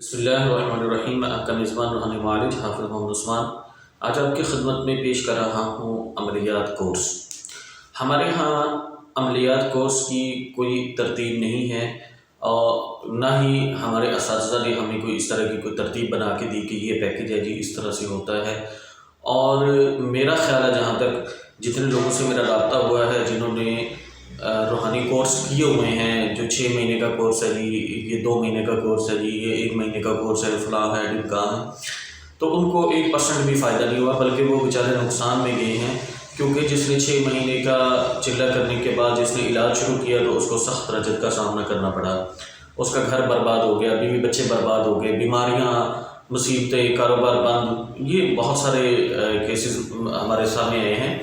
بسم اللہ الرحمن الرحیم۔ میں آپ کا میزبان روحانی معالج حافظ محمد عثمان آج آپ کی خدمت میں پیش کر رہا ہوں عملیات کورس۔ ہمارے ہاں عملیات کورس کی کوئی ترتیب نہیں ہے اور نہ ہی ہمارے اساتذہ نے ہمیں کوئی اس طرح کی کوئی ترتیب بنا کے دی کہ یہ پیکیج ہے جی اس طرح سے ہوتا ہے۔ اور میرا خیال ہے جہاں تک جتنے لوگوں سے میرا رابطہ ہوا ہے جنہوں نے روحانی کورس کیے ہوئے ہیں، جو 6 مہینے کا کورس ہے جی، یہ 2 مہینے کا کورس ہے جی، یہ 1 مہینے کا کورس ہے، فلاں ہے ڈمکان ہے، تو ان کو 1% بھی فائدہ نہیں ہوا، بلکہ وہ بیچارے نقصان میں گئے ہیں۔ کیونکہ جس نے 6 مہینے کا چلہ کرنے کے بعد جس نے علاج شروع کیا تو اس کو سخت رجت کا سامنا کرنا پڑا، اس کا گھر برباد ہو گیا، بیوی بچے برباد ہو گئے، بیماریاں، مصیبتیں، کاروبار بند، یہ بہت سارے کیسز ہمارے سامنے آئے ہیں۔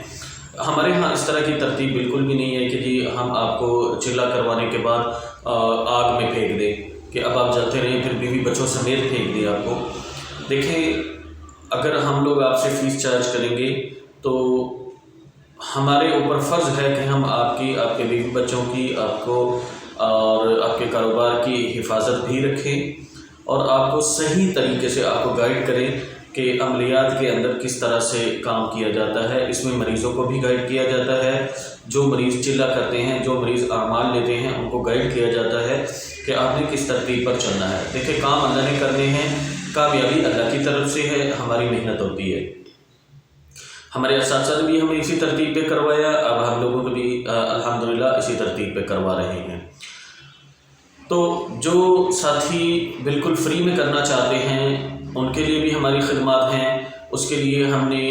ہمارے ہاں اس طرح کی ترتیب بالکل بھی نہیں ہے کہ جی ہم آپ کو چلہ کروانے کے بعد آگ میں پھینک دیں کہ اب آپ جلتے رہیں، پھر بیوی بچوں سمیت پھینک دیں آپ کو۔ دیکھیں، اگر ہم لوگ آپ سے فیس چارج کریں گے تو ہمارے اوپر فرض ہے کہ ہم آپ کے بیوی بچوں کی، آپ کو اور آپ کے کاروبار کی حفاظت بھی رکھیں اور آپ کو صحیح طریقے سے آپ کو گائیڈ کریں کہ عملیات کے اندر کس طرح سے کام کیا جاتا ہے۔ اس میں مریضوں کو بھی گائیڈ کیا جاتا ہے، جو مریض چلہ کرتے ہیں، جو مریض اعمال لیتے ہیں، ان کو گائیڈ کیا جاتا ہے کہ آپ نے کس ترتیب پر چلنا ہے۔ دیکھیں، کام اللہ نے کرنے ہیں، کامیابی اللہ کی طرف سے ہے، ہماری محنت ہوتی ہے۔ ہمارے اساتذہ نے بھی ہمیں اسی ترتیب پہ کروایا، اب ہم لوگوں کو بھی الحمدللہ اسی ترتیب پہ کروا رہے ہیں۔ تو جو ساتھی بالکل فری میں کرنا چاہتے ہیں ان کے لیے بھی ہماری خدمات ہیں۔ اس کے لیے ہم نے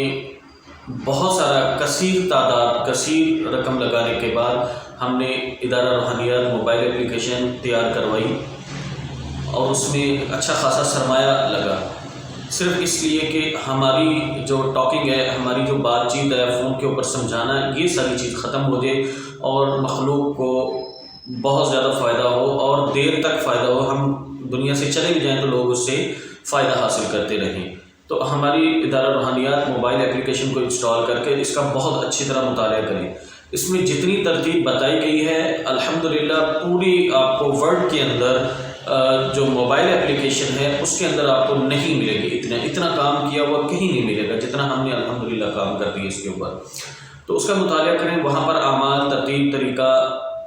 بہت سارا کثیر رقم لگانے کے بعد ہم نے ادارہ روحانیات موبائل اپلیکیشن تیار کروائی اور اس میں اچھا خاصا سرمایہ لگا، صرف اس لیے کہ ہماری جو ٹاکنگ ہے، ہماری جو بات چیت ہے، فون کے اوپر سمجھانا، یہ ساری چیز ختم ہو جائے اور مخلوق کو بہت زیادہ فائدہ ہو اور دیر تک فائدہ ہو، ہم دنیا سے چلے بھی جائیں تو لوگ اس سے فائدہ حاصل کرتے رہیں۔ تو ہماری ادارہ روحانیات موبائل اپلیکیشن کو انسٹال کر کے اس کا بہت اچھی طرح مطالعہ کریں۔ اس میں جتنی ترتیب بتائی گئی ہے الحمدللہ پوری آپ کو ورڈ کے اندر جو موبائل اپلیکیشن ہے اس کے اندر آپ کو نہیں ملے گی، اتنا کام کیا ہوا کہیں نہیں ملے گا جتنا ہم نے الحمدللہ کام کر دیا اس کے اوپر۔ تو اس کا مطالعہ کریں، وہاں پر اعمال، ترتیب، طریقہ،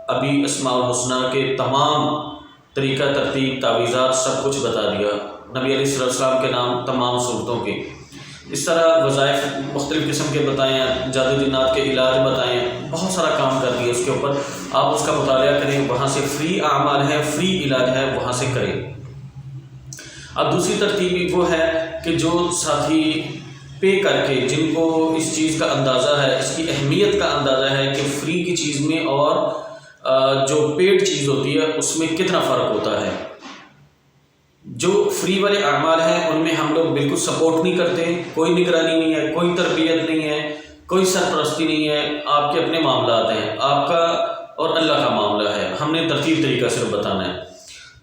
ابھی اسماء الحسنہ کے تمام طریقہ، ترتیب، تعویذات سب کچھ بتا دیا، نبی علیہ السلام کے نام تمام صورتوں کے، اس طرح وظائف مختلف قسم کے بتائیں، جادو جنات کے علاج بتائیں، بہت سارا کام کر دیا اس کے اوپر۔ آپ اس کا مطالعہ کریں، وہاں سے فری اعمال ہے، فری علاج ہے، وہاں سے کریں۔ اب دوسری ترتیب وہ ہے کہ جو ساتھی پے کر کے، جن کو اس چیز کا اندازہ ہے، اس کی اہمیت کا اندازہ ہے کہ فری کی چیز میں اور جو پیڈ چیز ہوتی ہے اس میں کتنا فرق ہوتا ہے۔ جو فری والے اعمال ہیں ان میں ہم لوگ بالکل سپورٹ نہیں کرتے، کوئی نگرانی نہیں ہے، کوئی تربیت نہیں ہے، کوئی سرپرستی نہیں ہے، آپ کے اپنے معاملات ہیں، آپ کا اور اللہ کا معاملہ ہے، ہم نے ترتیب طریقہ صرف بتانا ہے۔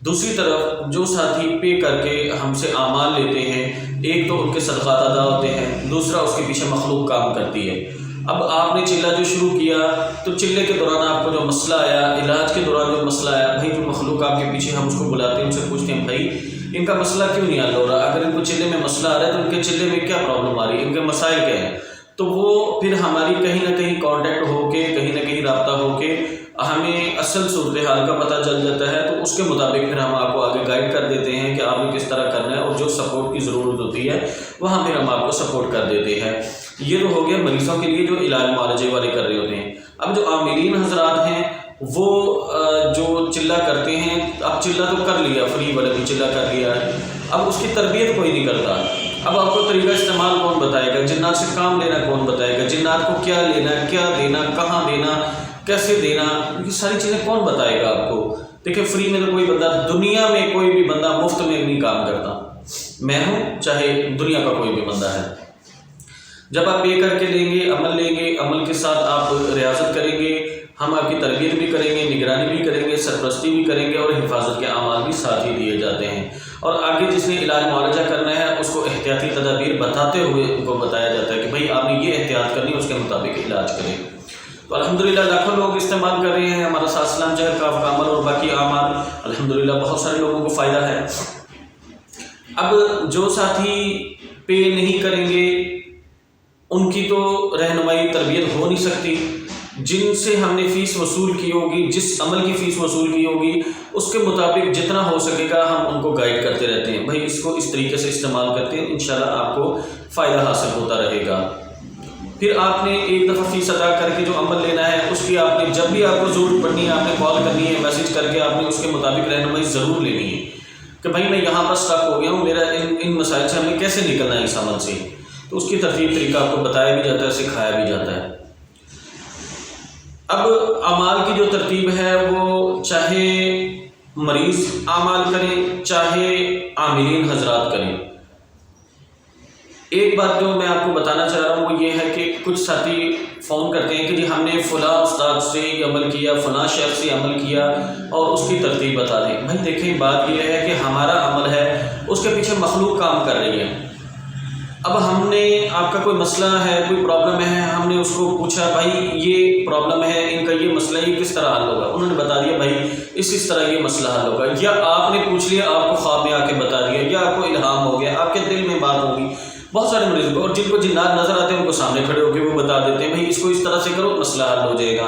دوسری طرف جو ساتھی پے کر کے ہم سے اعمال لیتے ہیں، ایک تو ان کے صدقات ادا ہوتے ہیں، دوسرا اس کے پیچھے مخلوق کام کرتی ہے۔ اب آپ نے چلہ جو شروع کیا تو چلے کے دوران آپ کو جو مسئلہ آیا، علاج کے دوران جو مسئلہ آیا، بھائی جو مخلوق آپ کے پیچھے، ہم اس کو بلاتے ہیں، ان سے پوچھتے ہیں بھائی ان کا مسئلہ کیوں نہیں حل ہو رہا، اگر ان کو چلے میں مسئلہ آ رہا ہے تو ان کے چلے میں کیا پرابلم آ رہی ہے، ان کے مسائل کیا ہیں، تو وہ پھر ہماری کہیں نہ کہیں کانٹیکٹ ہو کے، کہیں نہ کہیں رابطہ ہو کے ہمیں اصل صورتحال کا پتہ چل جاتا ہے، تو اس کے مطابق پھر ہم آپ کو آگے گائیڈ کر دیتے ہیں کہ آپ نے کس طرح کرنا ہے، اور جو سپورٹ کی ضرورت ہوتی ہے وہاں پھر ہم آپ کو سپورٹ کر دیتے ہیں۔ یہ تو ہو گیا مریضوں کے لیے جو علاج معالجے والے کر رہے ہوتے ہیں۔ اب جو عاملین حضرات ہیں وہ جو چلہ کرتے ہیں، اب چلہ تو کر لیا، فری والا بھی چلہ کر لیا ہے، اب اس کی تربیت کوئی نہیں کرتا۔ اب آپ کو طریقہ استعمال کون بتائے گا، جنات سے کام لینا کون بتائے گا، جنات کو کیا لینا، کیا دینا، کہاں دینا، کیسے دینا، یہ ساری چیزیں کون بتائے گا آپ کو۔ دیکھیں، فری میں تو کوئی بندہ، دنیا میں کوئی بھی بندہ مفت میں نہیں کام کرتا، میں ہوں چاہے دنیا کا کوئی بھی بندہ ہے۔ جب آپ پے کر کے لیں گے، عمل کے ساتھ آپ ریاضت کریں گے، ہم آپ کی تربیت بھی کریں گے، نگرانی بھی کریں گے، سرپرستی بھی کریں گے، اور حفاظت کے اعمال بھی ساتھ ہی دیے جاتے ہیں۔ اور آگے جس نے علاج معالجہ کرنا ہے اس کو احتیاطی تدابیر بتاتے ہوئے ان کو بتایا جاتا ہے کہ بھائی آپ نے یہ احتیاط کرنی ہے، اس کے مطابق علاج کریں۔ تو الحمدللہ لاکھوں لوگ استعمال کر رہے ہیں ہمارا سات سلام چہر کا عمل اور باقی اعمال، الحمدللہ بہت سارے لوگوں کو فائدہ ہے۔ اب جو ساتھی پے نہیں کریں گے ان کی تو رہنمائی تربیت ہو نہیں سکتی. جن سے ہم نے فیس وصول کی ہوگی، جس عمل کی فیس وصول کی ہوگی، اس کے مطابق جتنا ہو سکے گا ہم ان کو گائیڈ کرتے رہتے ہیں. بھائی اس کو اس طریقے سے استعمال کرتے ہیں، انشاءاللہ آپ کو فائدہ حاصل ہوتا رہے گا. پھر آپ نے ایک دفعہ فیس ادا کر کے جو عمل لینا ہے اس کی آپ نے جب بھی آپ کو ضرورت پڑنی ہے آپ نے کال کرنی ہے، میسج کر کے آپ نے اس کے مطابق رہنمائی ضرور لینی ہے کہ بھائی میں یہاں پر اسٹک ہو گیا ہوں، میرا ان مسائل سے ہمیں کیسے نکلنا ہے اس عمل سے. تو اس کی ترتیب طریقہ آپ کو بتایا بھی جاتا ہے، سکھایا بھی جاتا ہے. اب اعمال کی جو ترتیب ہے وہ چاہے مریض اعمال کریں چاہے عاملین حضرات کریں. ایک بات جو میں آپ کو بتانا چاہ رہا ہوں وہ یہ ہے کہ کچھ ساتھی فون کرتے ہیں کہ جی ہم نے فلاں استاد سے یہ عمل کیا، فلاں شیخ سے عمل کیا اور اس کی ترتیب بتا دیں. بھائی دیکھیں بات یہ ہے کہ ہمارا عمل ہے اس کے پیچھے مخلوق کام کر رہی ہے. اب ہم نے آپ کا کوئی مسئلہ ہے، کوئی پرابلم ہے، ہم نے اس کو پوچھا بھائی یہ پرابلم ہے، ان کا یہ مسئلہ یہ کس طرح حل ہوگا، انہوں نے بتا دیا بھائی اس طرح یہ مسئلہ حل ہوگا. یا آپ نے پوچھ لیا، آپ کو خواب میں آ کے بتا دیا، یا آپ کو الہام ہو گیا، آپ کے دل میں بات ہوگی. بہت سارے مریض کو اور جن کو جنات نظر آتے ہیں ان کو سامنے کھڑے ہو کے وہ بتا دیتے ہیں بھائی اس کو اس طرح سے کرو مسئلہ حل ہو جائے گا.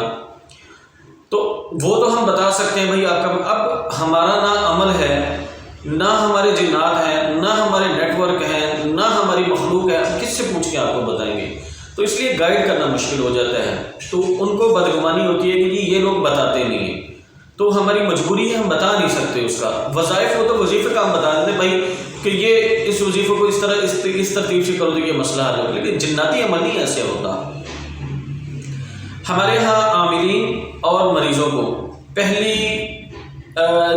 تو وہ تو ہم بتا سکتے ہیں بھائی آپ کا. اب ہمارا نہ عمل ہے، نہ ہمارے جنات ہیں، نہ ہمارے نیٹ ورک ہیں، نہ ہماری مخلوق ہے، ہم کس سے پوچھ کے آپ کو بتائیں گے. تو اس لیے گائیڈ کرنا مشکل ہو جاتا ہے. تو ان کو بدگمانی ہوتی ہے کہ جی یہ لوگ بتاتے نہیں ہیں، تو ہماری مجبوری ہے ہم بتا نہیں سکتے. اس کا وظائف ہو تو وظیفے کا ہم بتا دیتے بھائی کہ یہ اس وظیفے کو اس طرح اس ترتیب سے کرو تو یہ مسئلہ حل ہوگا. لیکن جناتی عمل نہیں ایسے ہوتا. ہمارے ہاں عاملین اور مریضوں کو پہلی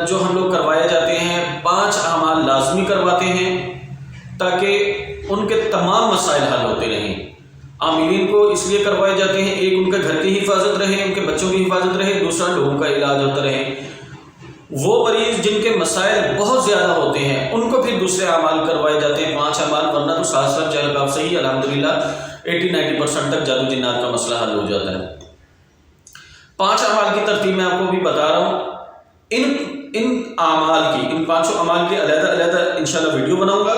جو ہم لوگ کروایا جاتے ہیں 5 اعمال لازمی کرواتے ہیں تاکہ ان کے تمام مسائل حل ہوتے رہیں. عاملین کو اس لیے کروائے جاتے ہیں، ایک ان کے گھر کی حفاظت رہے، ان کے بچوں کی حفاظت رہے، دوسرا لوگوں کا علاج ہوتا رہے. وہ مریض جن کے مسائل بہت زیادہ ہوتے ہیں ان کو پھر دوسرے اعمال کروائے جاتے ہیں 5 اعمال، ورنہ تو ساتھ چہل قاف سے ہی الحمدللہ 80-90% تک جادو جنات کا مسئلہ حل ہو جاتا ہے. 5 اعمال کی ترتیب میں آپ کو بھی بتا رہا ہوں. ان اعمال کی، ان 5 اعمال کی علیحدہ علیحدہ انشاءاللہ ویڈیو بناؤں گا،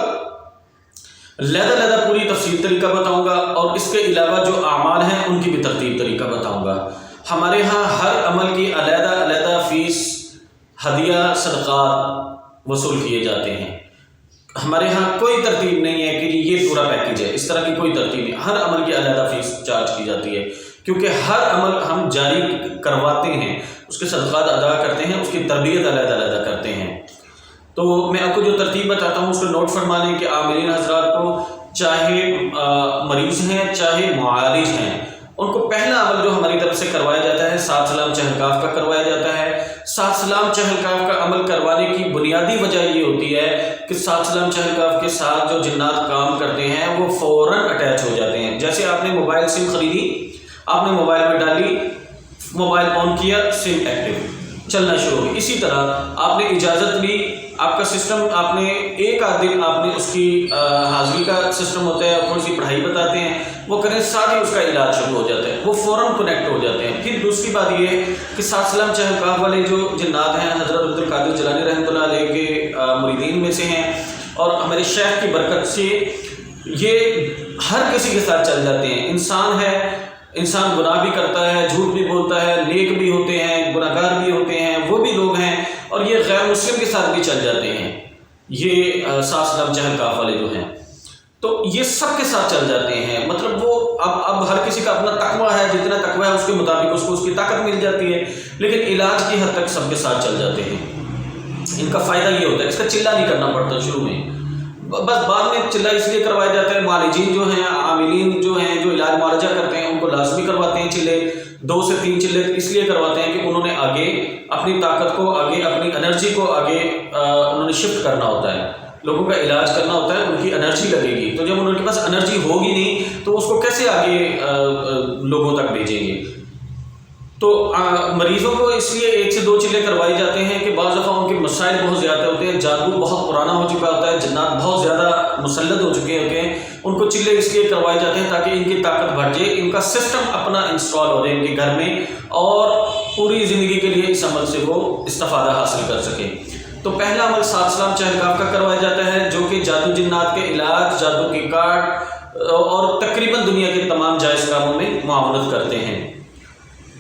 علیحدہ پوری تفصیل طریقہ بتاؤں گا، اور اس کے علاوہ جو اعمال ہیں ان کی بھی ترتیب طریقہ بتاؤں گا. ہمارے ہاں ہر عمل کی علیحدہ علیحدہ فیس، ہدیہ، صدقات وصول کیے جاتے ہیں. ہمارے ہاں کوئی ترتیب نہیں ہے کہ یہ پورا پیکیج ہے، اس طرح کی کوئی ترتیب نہیں. ہر عمل کی علیحدہ فیس چارج کی جاتی ہے کیونکہ ہر عمل ہم جاری کرواتے ہیں، اس کے صدقات ادا کرتے ہیں، اس کی تربیت علیحدہ علیحدہ کرتے ہیں. تو میں آپ کو جو ترتیب بتاتا ہوں اس کو نوٹ فرما لیں کہ عاملین حضرات کو چاہے مریض ہیں چاہے معالج ہیں، ان کو پہلا عمل جو ہماری طرف سے کروایا جاتا ہے 7 سلام چہل قاف کا کروایا جاتا ہے. 7 سلام چہل قاف کا عمل کروانے کی بنیادی وجہ یہ ہوتی ہے کہ 7 سلام چہل قاف کے ساتھ جو جنات کام کرتے ہیں وہ فوراً اٹیچ ہو جاتے ہیں. جیسے آپ نے موبائل سم خریدی، آپ نے موبائل میں ڈالی، موبائل آن کیا، سم ایکٹیو چلنا شروع ہوگی. اسی طرح آپ نے اجازت لی، آپ کا سسٹم، آپ نے ایک آدھ دن آپ نے اس کی حاضری کا سسٹم ہوتا ہے، تھوڑی سی پڑھائی بتاتے ہیں، وہ کریں ساتھ ہی اس کا علاج شروع ہو جاتا ہے، وہ فوراً کنیکٹ ہو جاتے ہیں. پھر دوسری بات یہ ہے کہ 7 سلام چہل قاف والے جو جنات ہیں حضرت عبد القادر جیلانی رحمۃ اللہ علیہ کے مریدین میں سے ہیں، اور ہمارے شیخ کی برکت سے یہ ہر کسی کے ساتھ چل جاتے ہیں. انسان ہے، انسان گناہ بھی کرتا ہے، جھوٹ بھی بولتا ہے، نیک بھی ہوتے ہیں، گناہ گار بھی ہوتے ہیں، وہ بھی لوگ ہیں، اور یہ غیر مسلم کے ساتھ بھی چل جاتے ہیں. یہ 7 سلام چہل قاف والے جو ہیں تو یہ سب کے ساتھ چل جاتے ہیں. مطلب وہ اب ہر کسی کا اپنا تقویٰ ہے، جتنا تقویٰ ہے اس کے مطابق اس کو اس کی طاقت مل جاتی ہے، لیکن علاج کی حد تک سب کے ساتھ چل جاتے ہیں. ان کا فائدہ یہ ہوتا ہے، اس کا چلہ نہیں کرنا پڑتا شروع میں، بس بعد میں چلہ اس لیے کروایا جاتا ہے. معالجین جو ہیں، عاملین جو ہیں، جو علاج معالجہ کرتے ہیں، ان کو لازمی کرواتے ہیں چلے، 2 سے 3 چلے اس لیے کرواتے ہیں کہ انہوں نے آگے اپنی طاقت کو، آگے اپنی انرجی کو آگے انہوں نے شفٹ کرنا ہوتا ہے، لوگوں کا علاج کرنا ہوتا ہے، ان کی انرجی لگے گی. تو جب ان کے پاس انرجی ہوگی نہیں تو اس کو کیسے آگے لوگوں تک بھیجیں گے. تو مریضوں کو اس لیے 1 سے 2 چلے کروائی جاتے ہیں کہ بعض دفعہ ان کے مسائل بہت زیادہ ہوتے ہیں، جادو بہت پرانا ہو چکا ہوتا ہے، جنات بہت زیادہ مسلط ہو چکے ہوتے ہیں. ان کو چلے اس لیے کروائے جاتے ہیں تاکہ ان کی طاقت بڑھ جائے، ان کا سسٹم اپنا انسٹال ہو جائے ان کے گھر میں، اور پوری زندگی کے لیے اس عمل سے وہ استفادہ حاصل کر سکیں. تو پہلا عمل 7 سلام چہل قاف کا کروایا جاتا ہے جو کے جادو جنات کے علاج، جادو کی کاٹ اور تقریباً دنیا کے تمام جائز کاموں میں معاونت کرتے ہیں۔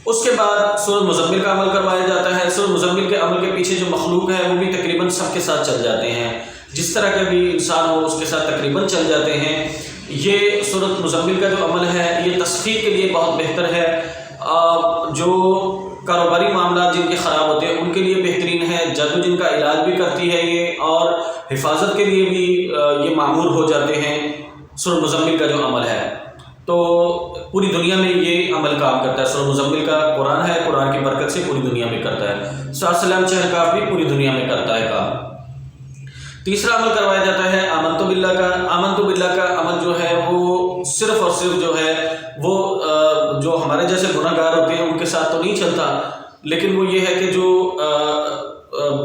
اس کے بعد سورۃ مزمل کا عمل کروایا جاتا ہے۔ سورۃ مزمل کے عمل کے پیچھے جو مخلوق ہے وہ بھی تقریباً سب کے ساتھ چل جاتے ہیں، جس طرح کا بھی انسان ہو اس کے ساتھ تقریباً چل جاتے ہیں۔ یہ سورۃ مزمل کا جو عمل ہے یہ تصحیح کے لیے بہت بہتر ہے۔ جو کاروباری معاملات جن کے خراب ہوتے ہیں ان کے لیے بہترین ہے، جادو جن کا علاج بھی کرتی ہے یہ، اور حفاظت کے لیے بھی یہ معمور ہو جاتے ہیں سورۃ مزمل کا جو عمل ہے۔ تو پوری دنیا میں یہ عمل کام کرتا ہے۔ سورۃ مزمل کا قرآن ہے، قرآن کی برکت سے پوری دنیا میں کرتا ہے۔ سلام چہر کاف بھی پوری دنیا میں کرتا ہے کام۔ تیسرا عمل کروایا جاتا ہے آمنت باللہ کا۔ آمنت باللہ کا عمل جو ہے وہ صرف اور صرف جو ہے وہ جو ہمارے جیسے گناہ گار ہوتے ہیں ان کے ساتھ تو نہیں چلتا، لیکن وہ یہ ہے کہ جو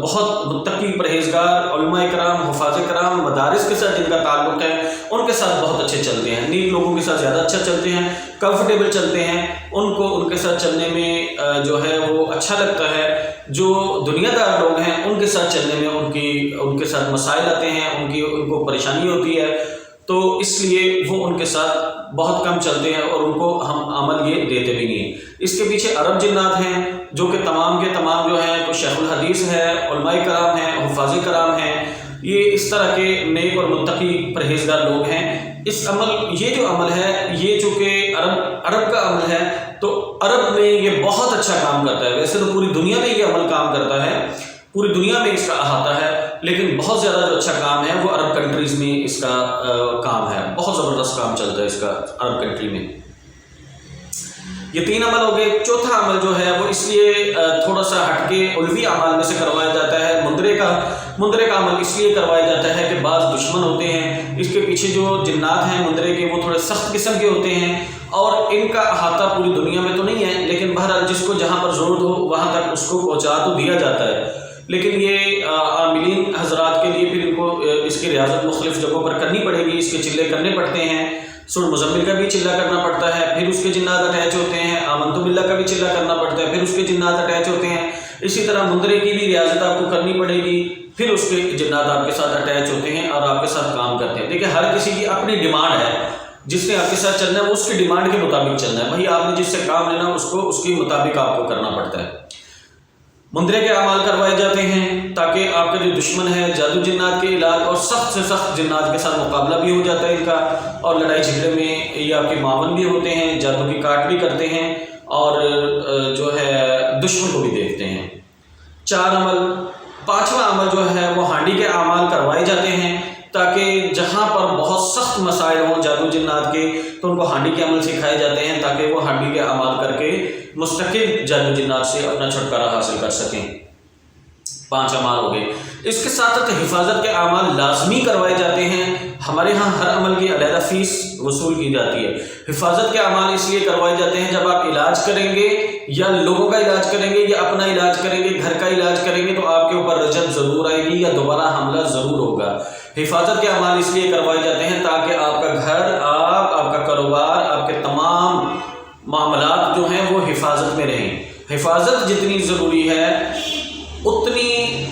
بہت متقی پرہیزگار علماء کرام، حفاظ کرام، مدارس کے ساتھ جن کا تعلق ہے ان کے ساتھ بہت اچھے چلتے ہیں، نیک لوگوں کے ساتھ زیادہ اچھا چلتے ہیں، کمفرٹیبل چلتے ہیں، ان کو ان کے ساتھ چلنے میں جو ہے وہ اچھا لگتا ہے۔ جو دنیا دار لوگ ہیں ان کے ساتھ چلنے میں ان کے ساتھ مسائل آتے ہیں، ان کو پریشانی ہوتی ہے، تو اس لیے وہ ان کے ساتھ بہت کم چلتے ہیں اور ان کو ہم عمل یہ دیتے بھی نہیں۔ اس کے پیچھے عرب جنات ہیں جو کہ تمام کے تمام جو ہیں، کوئی شیخ الحدیث ہے، علماء کرام ہیں، حفاظ کرام ہیں، یہ اس طرح کے نیک اور متقی پرہیزگار لوگ ہیں۔ یہ جو عمل ہے یہ چونکہ عرب کا عمل ہے تو عرب میں یہ بہت اچھا کام کرتا ہے۔ ویسے تو پوری دنیا میں یہ عمل کام کرتا ہے، پوری دنیا میں اس کا احاطہ ہے، لیکن بہت زیادہ جو اچھا کام ہے وہ عرب کنٹریز میں اس کا کام ہے، بہت زبردست کام چلتا ہے اس کا عرب کنٹری میں۔ یہ 3 عمل ہو گئے۔ چوتھا عمل جو ہے وہ اس لیے تھوڑا سا ہٹ کے علوی اعمال میں سے کروایا جاتا ہے۔ مندرے کا عمل اس لیے کروایا جاتا ہے کہ بعض دشمن ہوتے ہیں، اس کے پیچھے جو جنات ہیں مندرے کے وہ تھوڑے سخت قسم کے ہوتے ہیں اور ان کا احاطہ پوری دنیا میں تو نہیں ہے، لیکن بہرحال جس کو جہاں پر ضرورت ہو وہاں تک اس کو پہنچا تو دیا جاتا ہے، لیکن یہ عاملین حضرات کے لیے پھر ان کو اس کی ریاضت مختلف جگہوں پر کرنی پڑے گی، اس کے چلے کرنے پڑتے ہیں۔ سورۃ مزمل کا بھی چلہ کرنا پڑتا ہے، پھر اس کے جنات اٹیچ ہوتے ہیں۔ آمنت باللہ کا بھی چلہ کرنا پڑتا ہے، پھر اس کے جنات اٹیچ ہوتے ہیں۔ اسی طرح مندرے کی بھی ریاضت آپ کو کرنی پڑے گی، پھر اس کے جنات آپ کے ساتھ اٹیچ ہوتے ہیں اور آپ کے ساتھ کام کرتے ہیں۔ دیکھیں ہر کسی کی اپنی ڈیمانڈ ہے، جس نے آپ کے ساتھ چلنا ہے وہ اس کی ڈیمانڈ کے مطابق چلنا ہے۔ بھائی آپ نے جس سے کام لینا اس کے مطابق آپ کو کرنا پڑتا ہے۔ مندرے کے اعمال کروائے جاتے ہیں تاکہ آپ کا جو دشمن ہے جادو جنات کے علاج اور سخت سے سخت جنات کے ساتھ مقابلہ بھی ہو جاتا ہے ان کا، اور لڑائی جھگڑے میں یہ آپ کے معاون بھی ہوتے ہیں، جادو کی کاٹ بھی کرتے ہیں اور جو ہے دشمن کو بھی دیکھتے ہیں۔ 4 عمل۔ 5واں عمل جو ہے وہ ہانڈی کے اعمال کروائے جاتے ہیں تاکہ جہاں پر بہت سخت مسائل ہوں جادو جنات کے تو ان کو ہانڈی کے عمل سکھائے جاتے ہیں تاکہ وہ ہانڈی کے اعمال کر کے مستقل جادو جنات سے اپنا چھٹکارا حاصل کر سکیں۔ 5 اعمال ہو گئے۔ اس کے ساتھ ساتھ حفاظت کے اعمال لازمی کروائے جاتے ہیں۔ ہمارے ہاں ہر عمل کی علیحدہ فیس وصول کی جاتی ہے۔ حفاظت کے اعمال اس لیے کروائے جاتے ہیں جب آپ علاج کریں گے یا لوگوں کا علاج کریں گے یا اپنا علاج کریں گے، گھر کا علاج کریں گے تو آپ کے اوپر رجعت ضرور آئے گی یا دوبارہ حملہ ضرور ہوگا۔ حفاظت کے اعمال اس لیے کروائے جاتے ہیں تاکہ آپ کا گھر، آپ کا کاروبار، آپ کے تمام معاملات جو ہیں وہ حفاظت میں رہیں۔ حفاظت جتنی ضروری ہے اتنی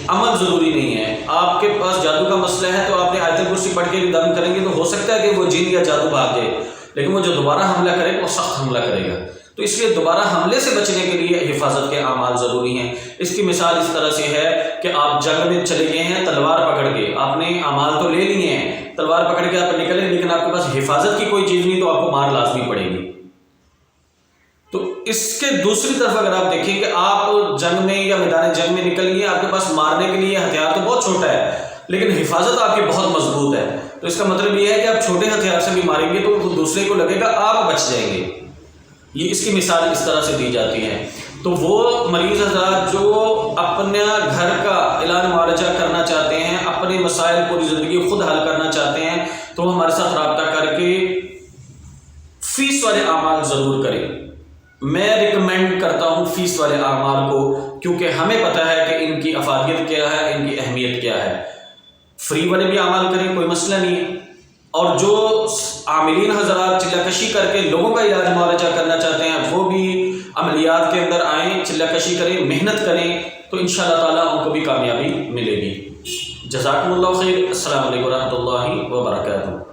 عمل ضروری نہیں ہے۔ آپ کے پاس جادو کا مسئلہ ہے تو آپ نے آیت الکرسی پڑھ کے دم کریں گے تو ہو سکتا ہے کہ وہ جن یا جادو بھاگ جائے، لیکن وہ جو دوبارہ حملہ کرے وہ سخت حملہ کرے گا، تو اس لیے دوبارہ حملے سے بچنے کے لیے حفاظت کے اعمال ضروری ہیں۔ اس کی مثال اس طرح سے ہے کہ آپ جنگ میں چلے گئے ہیں تلوار پکڑ کے، آپ نے اعمال تو لے لیے ہیں، تلوار پکڑ کے آپ نکلے لیکن آپ کے پاس حفاظت کی کوئی چیز نہیں تو آپ کو مار لازمی پڑے گی۔ تو اس کے دوسری طرف اگر آپ دیکھیں کہ آپ جنگ میں یا میدان جنگ میں نکل گئے، آپ کے پاس مارنے کے لیے ہتھیار تو بہت چھوٹا ہے لیکن حفاظت آپ کی بہت مضبوط ہے، تو اس کا مطلب یہ ہے کہ آپ چھوٹے ہتھیار سے بھی ماریں گے تو دوسرے کو لگے گا آپ بچ جائیں گے۔ یہ اس کی مثال اس طرح سے دی جاتی ہے۔ تو وہ مریض حضرات جو اپنا گھر کا علاج معالجہ کرنا چاہتے ہیں، اپنے مسائل پوری زندگی خود حل کرنا چاہتے ہیں تو ہمارے ساتھ رابطہ کر کے فیس والے اعمال ضرور کریں۔ میں ریکمینڈ کرتا ہوں فیس والے اعمال کو، کیونکہ ہمیں پتہ ہے کہ ان کی افادیت کیا ہے، ان کی اہمیت کیا ہے۔ فری والے بھی اعمال کریں، کوئی مسئلہ نہیں، اور جو عاملین حضرات چلہ کشی کر کے لوگوں کا علاج معالجہ کرنا چاہتے ہیں وہ بھی عملیات کے اندر آئیں، چلہ کشی کریں، محنت کریں، تو انشاءاللہ تعالیٰ ان کو بھی کامیابی ملے گی۔ جزاکم اللہ خیر۔ السلام علیکم ورحمۃ اللہ وبرکاتہ۔